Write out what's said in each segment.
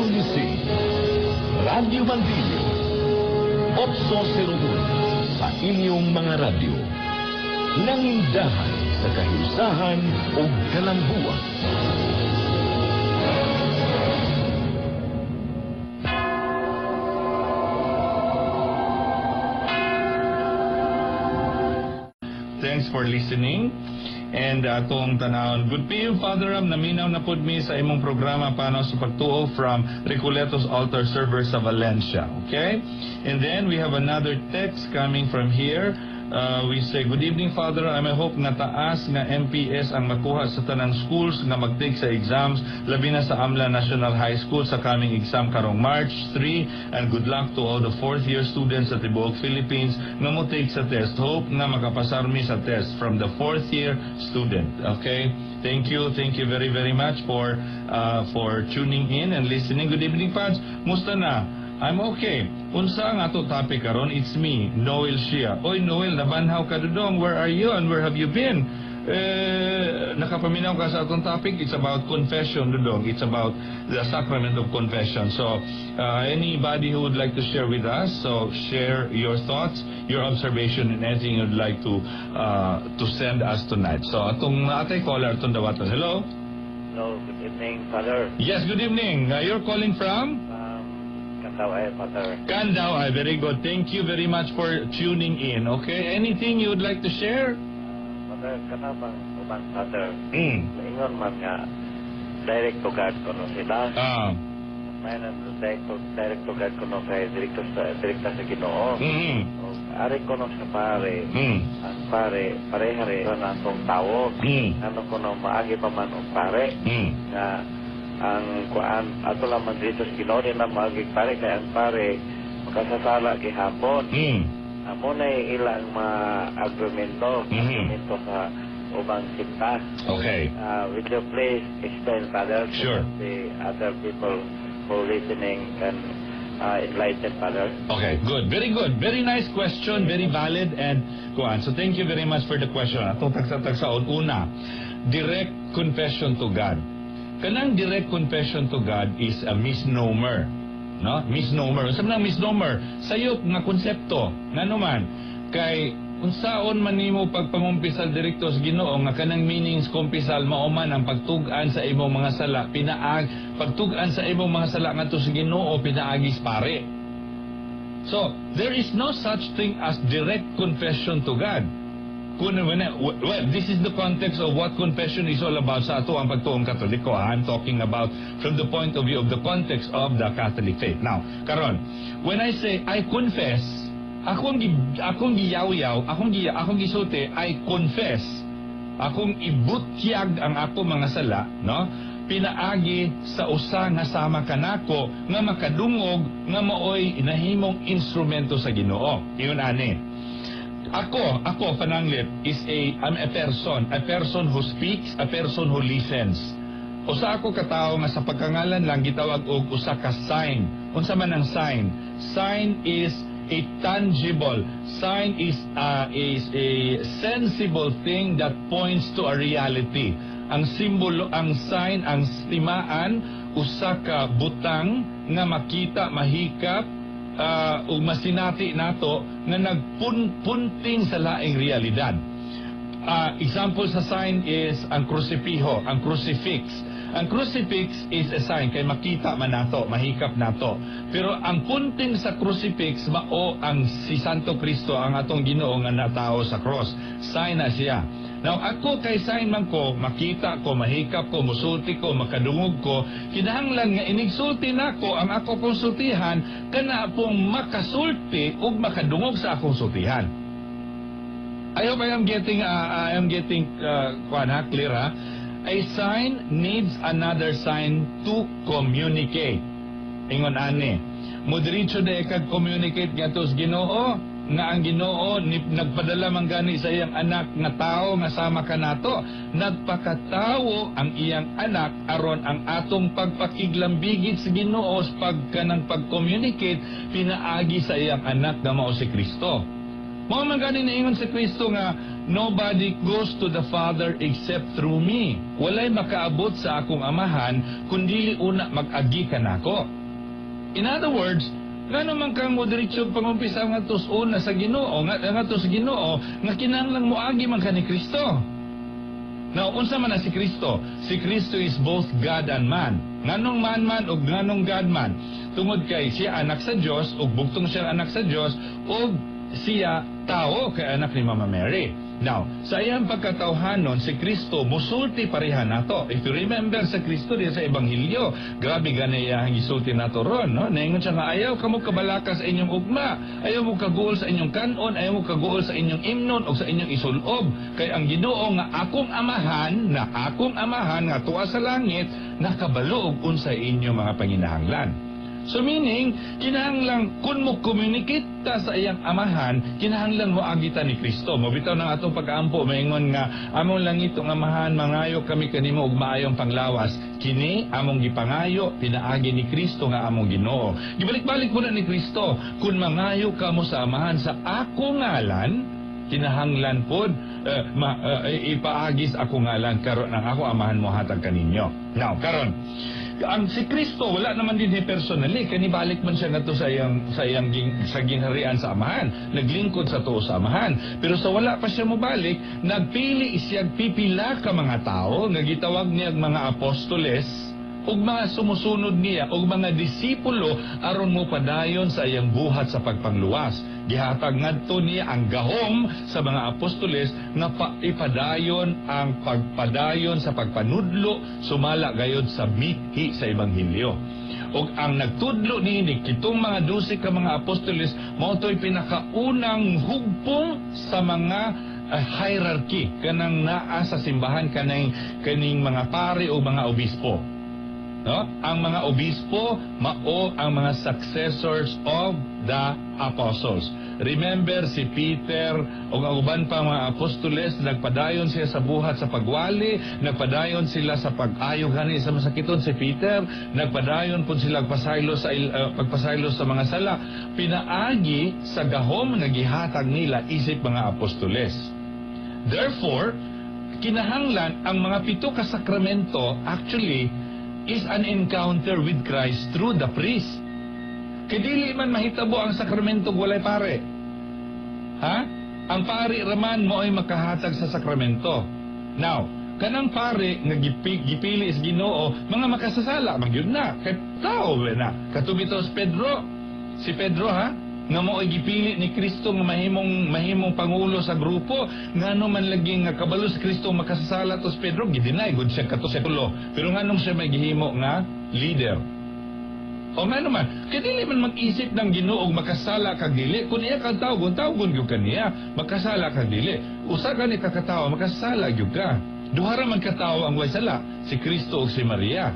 DWC, Radyo Mandilyo, 802 sa inyong mga radyo. Nangindahan sa kahiusahan o kalambuan. Thanks for listening. And atong tanawon. Good piyo, Father Ram, naminaw na pod mi sa imong programa paano sa pagtuo from Recoletos Altar Server sa Valencia. Okay? And then we have another text coming from here. We say, good evening, Father. I hope nga taas nga MPS ang makuha sa tanang schools nga mag-take sa exams, labi na sa AMLA National High School sa coming exam karong March 3. And good luck to all the fourth-year students sa tibuok Philippines nga mo take sa test. Hope nga makapasar mi sa test from the fourth-year student. Okay? Thank you very, very much for tuning in and listening. Good evening, Pads. Musta na? I'm okay. Unsa ang ato topic karon? It's me, Noel Shia. Oy, Noel, nabanhaw ka dudong. Where are you and where have you been? Nakapaminaw ka sa atong topic. It's about confession dudong. It's about the sacrament of confession. So, anybody who would like to share with us, so share your thoughts, your observation, and anything you'd like to send us tonight. So, atong atay caller, atong dawatan. Hello? Hello, good evening, Father. Yes, good evening. You're calling from? Kandaw, Father. Kandaw, very good. Thank you very much for tuning in. Okay, anything you would like to share? Father, kanabang ubang Father. Ingon man nga, direct to God kuno sila. May direct to God kuno kay direkta sa Ginoo. Ari kuno sa pare. Ang pare, parehare na atong tawo. Ano kuno maagi pa man ang pare. Nga ang kuan ato lamang dito sa Ginoo na magig pare kay ang pare makasasala gihapon. Amo na ilang argumento sa ubang sinta. Okay. Will you please explain, Father? Sure. The other people who listening can enlighten, Father. Okay, good. Very good. Very nice question. Very valid and kuan. So thank you very much for the question. Atong tagsa-tagsaon. Una, direct confession to God. Kanang direct confession to God is a misnomer. No? Misnomer. Unsa man ang misnomer? Sayop nga konsepto. Ngano man? Kay unsaon man nimo pagpangumpisal direkto sa Ginoo nga kanang meanings kumpisal mao man ang pagtug-an sa imong mga sala, pagtug-an sa imong mga sala ngadto sa Ginoo pinaagis pare. So, there is no such thing as direct confession to God. Well, this is the context of what confession is all about sa ato ang pagtuong Katoliko. I'm talking about from the point of view of the context of the Catholic faith. Now, karon, when I say I confess, akong giyaw-yaw, akong gisulti, I confess. Akong ibutyag ang ako mga sala, no? Pinaagi sa usa nga sama kanako nga makadungog nga maoy inahimong instrumento sa Ginoo. Iyon ani. Ako, pananglit, I'm a person who speaks, a person who listens. Usa ako katao nga sa pagkangalan lang gitawag og usa ka sign. Unsa man ang sign? Sign is a tangible. Sign is a sensible thing that points to a reality. Ang simbolo, ang sign, ang stimaan, usa ka butang nga makita, mahikap, o masinati nato nga nagpunting sa laing realidad. Example sa sign is ang krusipiho, ang crucifix. Ang crucifix is a sign kay makita man nato, mahikap nato. Pero ang punting sa crucifix mao ang si Santo Cristo, ang atong Ginoo nga natao sa cross. Sign na siya. Now, ako kay sign man ko, makita ko, mahikap ko, musulti ko, makadungog ko, kinahanglan nga inigsulti nako ang ako kong sultihan, kana pong makasulti o makadungog sa akong sultihan. I hope I am getting clear, ha? A sign needs another sign to communicate. Ingon ani, mo diretso na ikag-communicate nga to sa Ginoo, nga ang Ginoo nagpadala man gani sa iyang anak nga tao nga sama kanato, nagpakatawo ang iyang anak aron ang atong pagpakiglambigit sa Ginoo sa pagkanang pag-communicate pinaagi sa iyang anak nga mao si Kristo. Mao man gani naingon si Kristo nga, nobody goes to the Father except through me. Walay makaabot sa akong amahan, kundi una mag-agi ka nako. In other words, nga naman kang mo diretso pangumpisa nga tos una sa Ginoo, nga tos Ginoo, nga kinahanglan mo agi man ka ni Kristo. Now, unsa man na si Kristo? Si Kristo is both God and man. Nganong man o nganong God man? Tungod kay siya anak sa Dios o bugtong siya anak sa Dios o siya tao kay anak ni Mama Mary. Now, sa iyang pagkatawhanon, si Kristo musulti pareha nato. If you remember sa Kristo din sa Ebanghelyo, grabe ganaya ang isulti nato ron, no? Naingon siya nga, ayaw ka mo kabalakas sa inyong ugma, ayaw mo kaguol sa inyong kanon, ayaw mo kaguol sa inyong imnon o sa inyong isulob. Kay ang Ginoo nga akong amahan nga tuwa sa langit, nakabalo og unsay inyong mga panginahanglan. So meaning, kinahanglang kung mo communicate ta sa iyang amahan, kinahanglan mo agita ni Kristo. Mabitaw ng atong pag-aampo, maingon nga, among langit ang amahan, mangayo kami kanimo og maayong panglawas. Kini, among gipangayo, pinaagi ni Kristo nga among Ginoo. Gibalik-balik mo na ni Kristo, kung mangayo ka mo sa amahan sa ako ngalan, kinahanglan pod ipaagis ako ngalan karon ang ako amahan mo hatag kaninyo. Now, karon ang si Kristo wala naman din personally kanibalik man siya ngadto sa ginharian sa amahan, naglingkod sa tuo sa amahan, pero sa wala pa siya mobalik, nagpili siya pipila ka mga tao nga gitawag niya mga apostoles ug mga sumusunod niya ug mga disipulo aron mo padayon sa iyang buhat sa pagpangluwas. Gihatag ngadto niya ang gahom sa mga apostoles nga ipadayon ang pagpadayon sa pagpanudlo sumala gayud sa mithi sa ebanghelyo. Og ang nagtudlo niini kitong mga 12 ka mga apostoles mao toy pinakaunang hugpong sa mga hierarchy kanang naa sa simbahan kaning mga pari o mga obispo. No? Ang mga obispo mao ang mga successors of the apostles. Remember si Peter o ang uban pa mga apostoles, nagpadayon siya sa buhat sa pagwali, nagpadayon sila sa pag-ayo gani sa masakiton si Peter, nagpadayon pud sila pagpasaylo sa mga sala, pinaagi sa gahom nga gihatag nila isip mga apostoles. Therefore, kinahanglan ang mga 7 ka sakramento actually is an encounter with Christ through the priest. Kadili man mahitabo ang sakramento walay pare. Ha? Ang pari raman mo ay makahatag sa sakramento. Now, kanang pare nga gipili is Ginoo, mga makasasala magyud na. Kay tao na. Katubitos Pedro. Si Pedro nga mo ay gipili ni Kristo nga mahimong pangulo sa grupo, ngano man lagi nga kabalo si Kristo makasasala tos Pedro gidinay gud siya kato sekulo, pero nganong siya may gihimo nga leader. O ngano man kadili man mag-isip ng Ginoo makasala kag dili, kun iya kang tawgon gyud kaniya makasala kag dili, usa ka ni kakatawo makasala gyud ka. Duha ra man katawo ang way sala, si Kristo ug si Maria.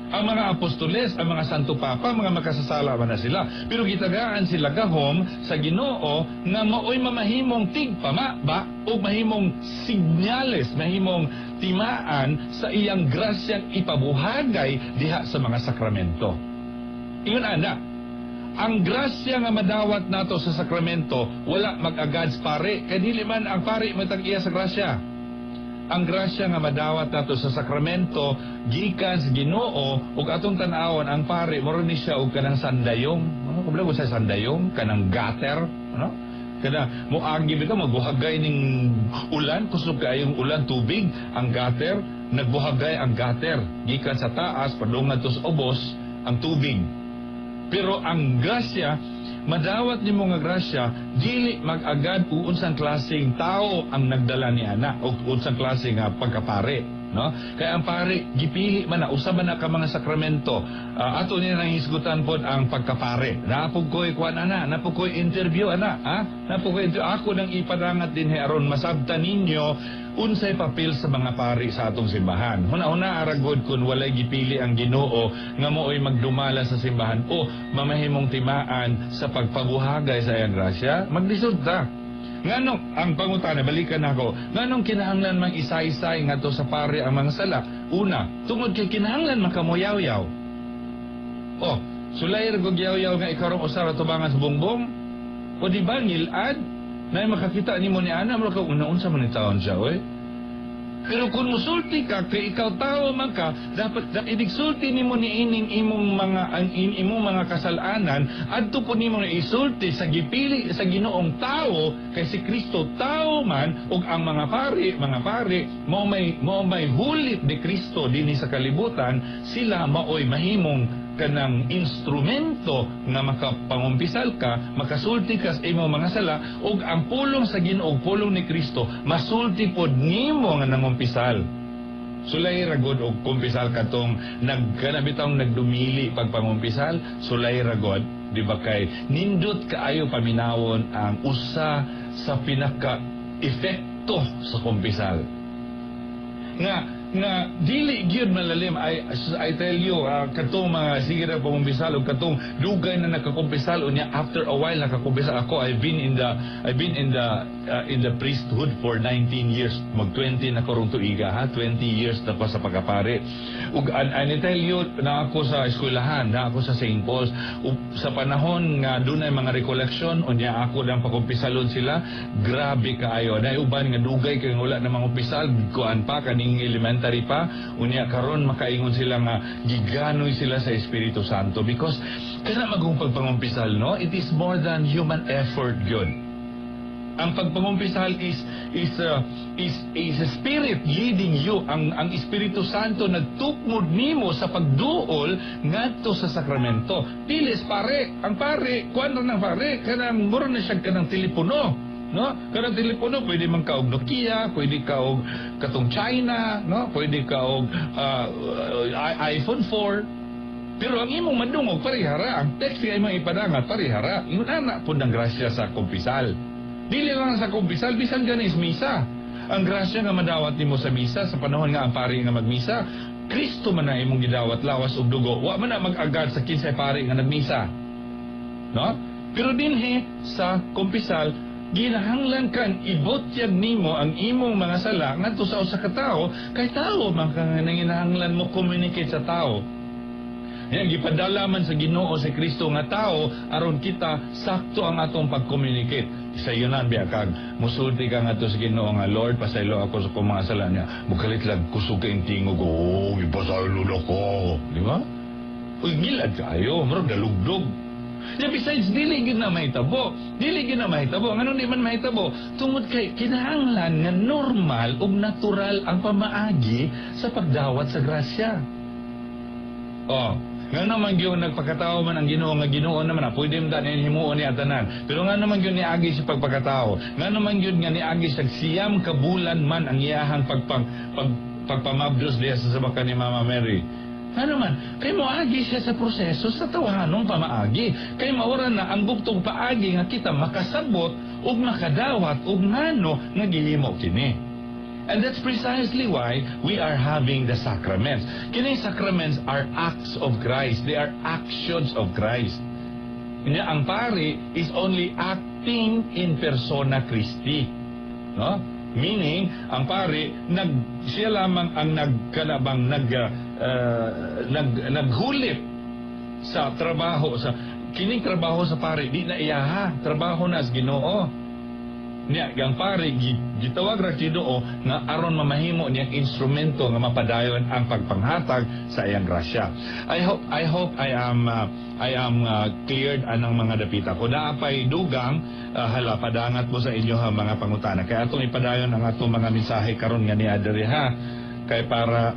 Ang mga apostoles, ang mga Santo Papa, mga makasasala man na sila. Pero gitagaan sila gahom sa Ginoo nga maoy mamahimong tigpama ba o mahimong signales, mahimong timaan sa iyang grasyang ipabuhagay diha sa mga sakramento. Iyon ana, ang grasya nga madawat nato sa sakramento wala mag-agads pare, kay dili man ang pare matag-iya sa grasya. Ang grasya nga madawat nato sa sakramento gikan sa Ginoo ug atong tan-awon ang pare moro ni siya og kanang sandayong, ano kubla sa sandayong kanang gutter, ano? Kada moagi bitaw magbuhagay ning ulan, kusog kaayong ulan tubig, ang gutter nagbuhagay ang gutter gikan sa taas padungad sa ubos ang tubig. Pero ang grasya madawat nimo nga grasya dili mag-agad kung unsang klaseng tao ang nagdala ni ana o unsang klase nga pagkapare, no? Kaya ang pare gipili man na usa man na ka mga sakramento, ato niya nang hisgutan pod ang pagkapare. Napog koy kuan ana, napog koy interview ana, napog koy ako nang ipadangat din aron masabtan ninyo unsay papel sa mga pari sa atong simbahan. Huna-huna aragod kun walay gipili ang Ginoo nga mooy magdumala sa simbahan o mamahimong timaan sa pagpabuhagay sa iyang grasya, maglisod ta. Nganong ang pangutana, balikan ako, nganong kinahanglan mang isa-isay ngadto sa pari ang mga sala? Una, tungod kay kinahanglan makamuyaw-yaw. Oh, sulay ra gog yaw-yaw nga ikarong usara tubangan sa bongbong? O di ba ngilad? Na makakita nimo ni ana mo ka una-unsa man ni taon siya, oy. Pero kung musulti ka, kay ikaw tao man ka, dapat idigsulti nimo ni ining imong mga kasalanan, adto po nimo na isulti sa gipili sa Ginoong tao, kay si Kristo tao man, ug ang mga pari, mao may hulit ni Kristo dinhi sa kalibutan, sila maoy mahimong kanang instrumento nga makapangumpisal ka, makasulti ka sa imong mga sala, ug ang pulong sa Ginoo, pulong ni Kristo, masulti pod nimo nga nangumpisal. Sulay ragod og kumpisal katong nagkanabitang nagdumili pagpangumpisal, sulay ragod, di ba kay nindot kaayo paminawon ang usa sa pinaka epekto sa kumpisal. Nga dili gyud malalim, I tell you, katong mga sige na pangumpisal o katong dugay na nakakumpisal unya after a while nakakumpisal ako. I've been in the priesthood for 19 years, mag 20 na karong tuiga, 20 years na pa sa pagkapare. Ug I tell you, na ako sa eskwelahan, na ako sa St. Paul's, sa panahon nga dunay mga recollection unya ako nang pakumpisalon sila, grabe kaayo. Na uban nga dugay kay wala na mangumpisal, kuan pa kaning elementary pa, unya karon makaingon sila nga giganoy sila sa Espiritu Santo because kana magong pagpangumpisal, no, it is more than human effort gyud. Ang pagpangumpisal is a spirit leading you. Ang Espiritu Santo nagtukmod nimo sa pagduol ngadto sa sakramento. Pilis pare, ang pare kuan ra nang pare kanang mura na siya kanang telepono. No? Kada telepono, pwede man ka og Nokia, pwede ka og katong China, no? Pwede ka og iPhone 4. Pero ang imong madungog parihara, ang text nga imong ipadangat parihara. Ingon ana pud ang grasya sa kumpisal. Dili lang sa kumpisal, bisan ganis misa. Ang grasya nga madawat nimo sa misa sa panahon nga ang pari nga magmisa, Kristo man na imong gidawat lawas og dugo. Wa man na mag-agad sa kinsay pari nga nagmisa. No? Pero dinhi sa kumpisal, ginahanglan kan ibotyag nimo ang imong mga sala ngadto sa usa ka tawo, kay tawo man ka nanginahanglan mo communicate sa tawo. Yan gipadala man sa Ginoo si Kristo nga tawo aron kita sakto ang atong pag-communicate. Sa yunan biya kag musulti ka ngadto sa Ginoo nga Lord, pasaylo ako sa kong mga sala niya. Bukalit lang kusog kay tingog, oh, ipasaylo ko, di ba? Uy, gilad kayo, marag dalugdog. Yeah, besides, dili gid na mahitabo. Ngano di man mahitabo? Tungod kay kinahanglan nga normal ug natural ang pamaagi sa pagdawat sa grasya. Nga naman yun, nagpagkatao man ang Ginoo nga Ginoo naman, pwede mo tanin himuon niya tanan. Pero nga naman yun niagi sa pagpagkatao. Nga naman yun nga niagi sa siyam kabulan man ang iyahang pagpamabdos diya sa sabaka ni Mama Mary. Ano man, kay moagi siya sa proseso sa tawahanong pamaagi. Kay maura na ang bugtong paagi nga kita makasabot ug makadawat ug ngano nga gihimo kini. And that's precisely why we are having the sacraments. Kini sacraments are acts of Christ. They are actions of Christ. Ang pari is only acting in persona Christi. No? Meaning, ang pari, siya lamang ang naghulip sa trabaho, kining trabaho sa pari, di na iyaha, trabaho na as Ginoo. Niya, ang pari, gitawag ra Ginoo nga aron mamahimo niyang instrumento nga mapadayon ang pagpanghatag sa iyang grasya. I hope I am cleared anang mga dapita ko. Naapay dugang hala padangat mo sa inyo ha mga pangutana. Kaya atong ipadayon ang atong mga mensahe karon nga ni adere ha. Kay para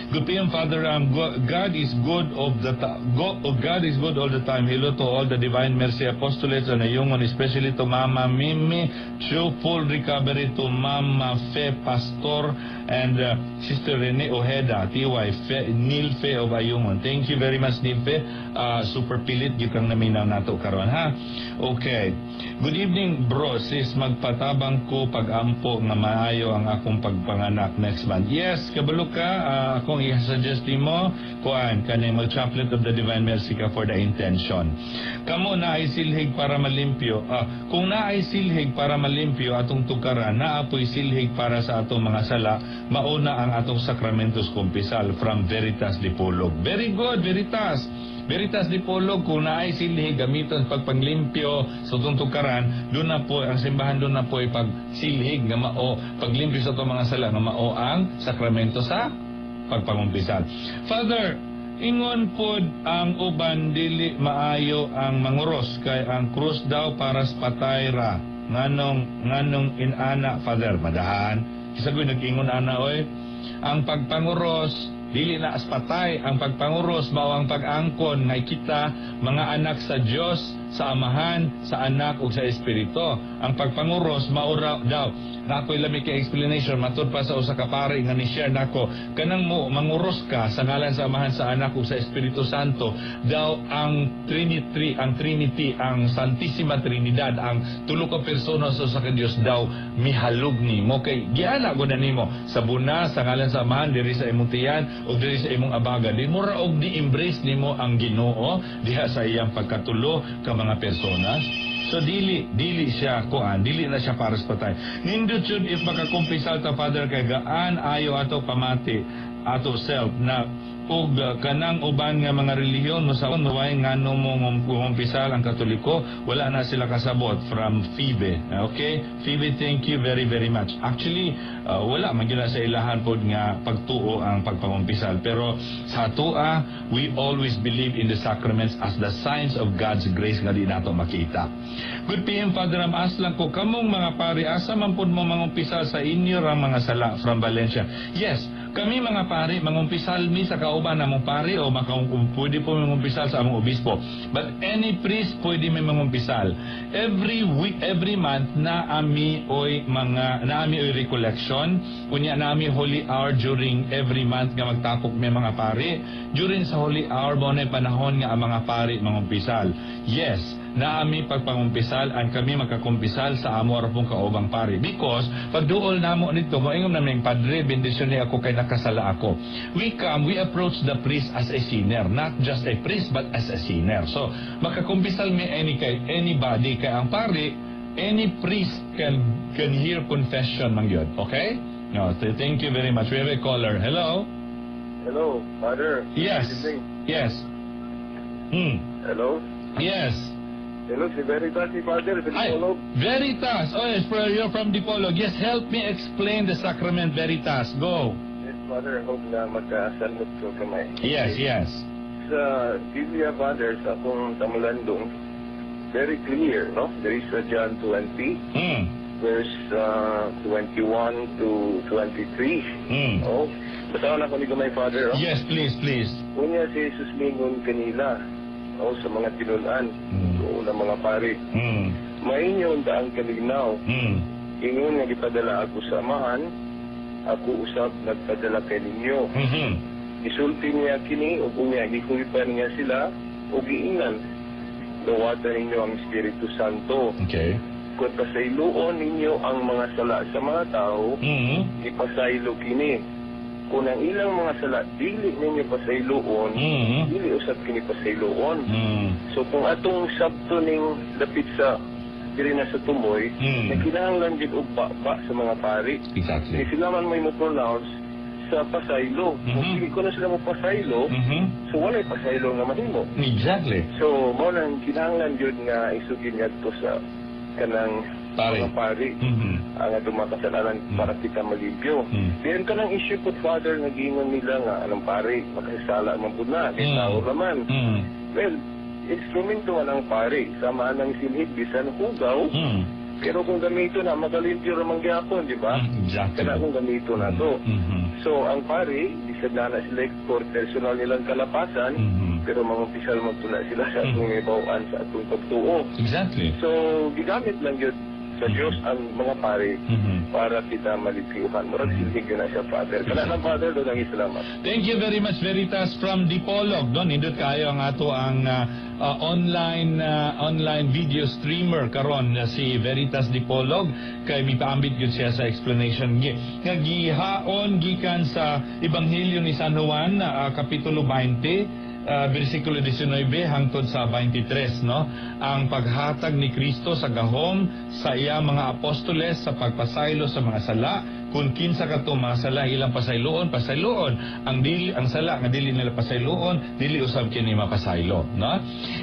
Good PM, Father, God is good God is good all the time. Hello to all the Divine Mercy Apostolates and Ayungon, especially to Mama Mimi. True full recovery to Mama Fe Pastor and Sister Rene Ojeda, TY Nilfe of Ayungon. Thank you very much, Nilfe. Super pilit yung kang naminaw nato karon ha. Okay. Good evening, bro. Sis, magpatabang ko pag-ampo nga maayo ang akong pagpanganak next month. Yes, kabalo ka. Akong i-suggest mo, kuan, kanay mag-chaplet of the Divine Mercy ka for the intention. Kamo na ay silhig para malimpyo. Kung na ay silhig para malimpyo atong tukaran, naapoy silhig para sa atong mga sala, mauna ang atong Sacramentos Kumpisal from Veritas Dipolog. Very good, Veritas. Veritas Dipolog, kung naay silhi gamiton pagpanglimpyo sa tungtukaran, doon na po ang simbahan, doon na po ay pagsilhig nga mao, paglimpyo sa itong mga sala nga mao ang sakramento sa pagpangumpisal. Father, ingon pod ang uban dili maayo ang manguros kay ang krus daw para sa patay ra. Nganong inana, Father, madahan. Kisagoy nag-ingon ana oy, ang pagpanguros dili na as patay, ang pagpanguros mao ang pag-angkon nga kita mga anak sa Dios, sa Amahan, sa Anak ug sa Espiritu. Ang pagpanguros mao daw nakoy lami kay explanation matud pa sa usa ka pare nga ni-share nako kanang mo manguros ka sa ngalan sa Amahan, sa Anak ug sa Espiritu Santo daw ang Trinity, ang Santissima Trinidad, ang tulo ka persona sa usa ka Dios daw mihalog nimo kay giana gud nimo sa buna sa ngalan sa Amahan diri sa imong tiyan ug diri sa imong abaga di mo ra og di-embrace nimo ang Ginoo diha sa iyang pagkatulo ka mga personas. So dili siya kuan, dili na siya para sa patay. Nindot yun if makakumpisal ta, Father, kay gaan ayo ato pamati ato self na ug kanang uban nga mga relihiyon mosaon maway ngano mo kumpisal ang Katoliko, wala na sila kasabot. From Phoebe. Okay? Phoebe, thank you very very much. Actually, wala man gyud sa ilahan pod nga pagtuo ang pagpangumpisal, pero sa atoa we always believe in the sacraments as the signs of God's grace nga di nato makita. Good PM, Father, am-as lang ko kamong mga pari asa man pod mo mangumpisal sa inyo ra mga sala from Valencia. Yes, kami mga pari mangumpisal mi sa kauban namong pari o pwede po mangumpisal sa among obispo. But any priest pwede may mangumpisal. Every week, every month na ami oy recollection, unya na ami holy hour during every month nga magtapok may mga pari. During sa holy hour mo na panahon nga ang mga pari mangumpisal. Yes, na ami pagpangumpisal ang kami magkakumpisal sa amo ra pong kaubang pari, because pag duol namo nito moingon namin padre bendisyon ni ako kay nakasala ako. We approach the priest as a sinner, not just a priest but as a sinner. So makakumpisal mi anybody kay ang pari, any priest can hear confession man yun. Okay? No, thank you very much. We have a caller. Hello. Hello, Father. Yes. Yes. Hello. Yes. Hello, si Veritas, si Father, sa Dipolog. Veritas! Oh, yes, you're from Dipolog. Yes, help me explain the sacrament, Veritas. Go. Yes, Father, hope na magkasalmot ko kamay. Yes, yes. Sa Biblia, Father, sa akong tamulan doon, very clear, no? There is John 20, verse 21 to 23. Oh, basahan ako ni kamay, Father. Oh? Yes, please. Unya si Jesus lingon kanila, sa mga tinulan, na mga pari. Mainyon da ang kalinaw. Ingon nga gipadala ako sa Amahan, ako usab nagpadala kay ninyo. Isulti niya kini ug unya gikulipan niya sila ug giingan dawatan ninyo ang Espiritu Santo. Okay. Kung pasayloon ninyo ang mga sala sa mga tao, ipasaylo kini. Kung ang ilang mga sala dili ninyo pasayloon, dili usab kini pasayloon. So kung atong sabto ning dapit sa diri na sa tumoy, kinahanglan gid og ba sa mga pari. Exactly. Sila man may mo pronounce sa pasaylo. Kung hindi ko na sila mo pasaylo, so wala pasaylo nga mahimo. Exactly. So mo nang kinahanglan gyud nga isugin ngadto sa kanang mga pari ang atong mga kasalanan para kita malimpyo. Diyan ka ng issue po, Father, nagingon nila nga anong pari makasala man po na kay tao raman. Well, instrumento ng pari sama ng silhig bisan hugaw, pero kung gamito na magalimpyo raman gyapon, di ba? Exactly. Kana kung gamito na to. So ang pari bisag na sila for personal nilang kalapasan, pero mangumpisal magtuna sila sa atong ibawaan sa atong pagtuo. Exactly. So gigamit lang yun sa Diyos ang mga pari para kita malipiuhan. Murag silhig yun na siya, Father. Kaya ng Father, doon ang salamat. Thank you very much, Veritas, from Dipolog. Doon, indot kayo ang ato ang online video streamer karon si Veritas Dipolog. Kay mipaambit yun siya sa explanation. Gihaon gikan sa Ebanghelyo ni San Juan, Kapitulo 20, versikulo 19 hangtod sa 23, no? Ang paghatag ni Kristo sa gahom sa iya mga apostoles sa pagpasaylo sa mga sala kung kinsa ka to masala ilang pasayloon, ang sala nga dili nila pasayloon, dili usab kini mapasaylo, no?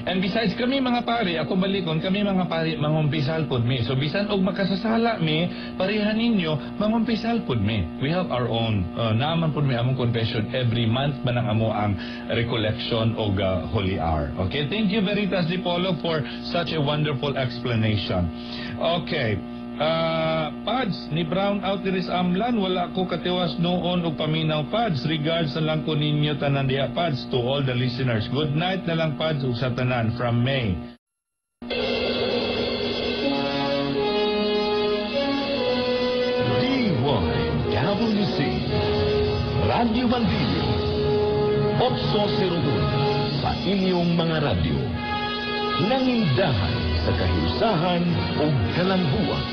And besides kami mga pare, ako balikon kami mga pare mangumpisal pod mi. So bisan og makasasala mi, parehan ninyo mangumpisal pod mi. We have our own naaman pod mi among confession every month man ang amo ang recollection og Holy Hour. Okay, thank you Veritas Dipolo for such a wonderful explanation. Okay. Pads, ni brown out diris amlan, wala ko katiwas noon og paminaw Pads. Regards na lang ko ninyo tanan diha Pads to all the listeners. Good night na lang Pads ug sa tanan from May. DYWC Radio Bandilyo 802 sa inyong mga radyo. Nangindahan sa kahiusahan o kalambuan.